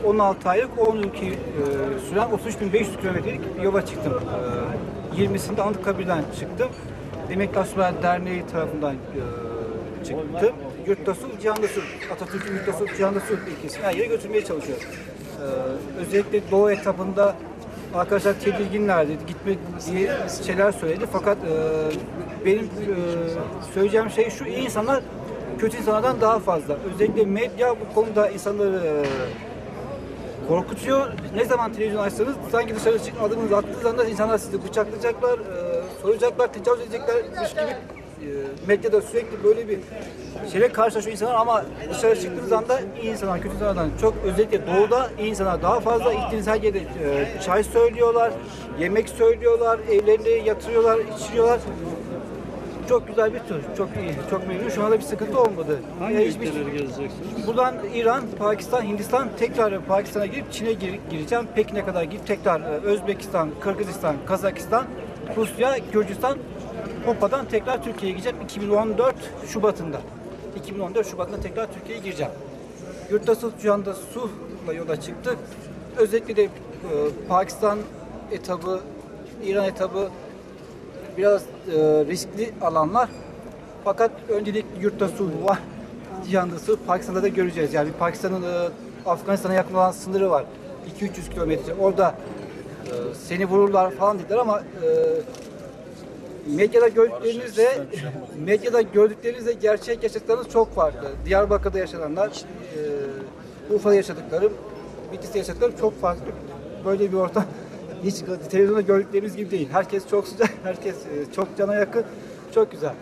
16 aylık 10 ülke süren 33.500 kilometrelik bir yola çıktım. 20'sinde Anıtkabir'den çıktım. Emekli Asubay Derneği tarafından çıktım. Yurtta Sulh, Cihanda Sulh, Atatürk'ün Yurtta Sulh, Cihanda Sulh ilkesini her yere götürmeye çalışıyor. Özellikle Doğu etabında arkadaşlar tedirginlerdi, gitme diye şeyler söyledi. Fakat benim söyleyeceğim şey şu: iyi insanlar kötü insanlardan daha fazla. Özellikle medya bu konuda insanları korkutuyor. Ne zaman televizyon açsanız sanki dışarı çıkın, adımınızı attığınız anda insanlar sizi bıçaklayacaklar, soracaklar, tecavüz edeceklermiş gibi medyada sürekli böyle bir şeyle karşılaşıyor insanlar, ama dışarı çıktığınız anda iyi insanlar, kötü insanlardan çok, özellikle doğuda iyi insanlar daha fazla. Gittiğiniz her yerde çay söylüyorlar, yemek söylüyorlar, evlerinde yatırıyorlar, içiriyorlar. Çok güzel bir tur, çok iyi, çok memnun. Şu anda bir sıkıntı olmadı. Hangi ülkeleri gezeceksiniz? Buradan İran, Pakistan, Hindistan, tekrar Pakistan'a girip Çin'e gireceğim. Pekin'e kadar gidip tekrar Özbekistan, Kırgızistan, Kazakistan, Rusya, Gürcistan, Hoppa'dan tekrar Türkiye'ye gideceğim 2014 Şubat'ında. 2014 Şubat'ında tekrar Türkiye'ye gireceğim. Yurtta Sulh, Cihanda Sulh'la yola çıktık. Özellikle de Pakistan etabı, İran etabı biraz riskli alanlar. Fakat öncelikle Yurtta Sulh var, Cihanda Sulh, Pakistan'da da göreceğiz. Yani Pakistan'ın Afganistan'a yakın olan sınırı var. 200-300 kilometre. Orada seni vururlar falan dediler, ama medyada gördüklerinizle gerçek yaşadıklarınız çok farklı. Diyarbakır'da yaşananlar, Urfa'da yaşadıklarım, Bitlis'te yaşadıklarım çok farklı. Böyle bir ortam hiç televizyonda gördüklerimiz gibi değil. Herkes çok sıcak, herkes çok cana yakın, çok güzel.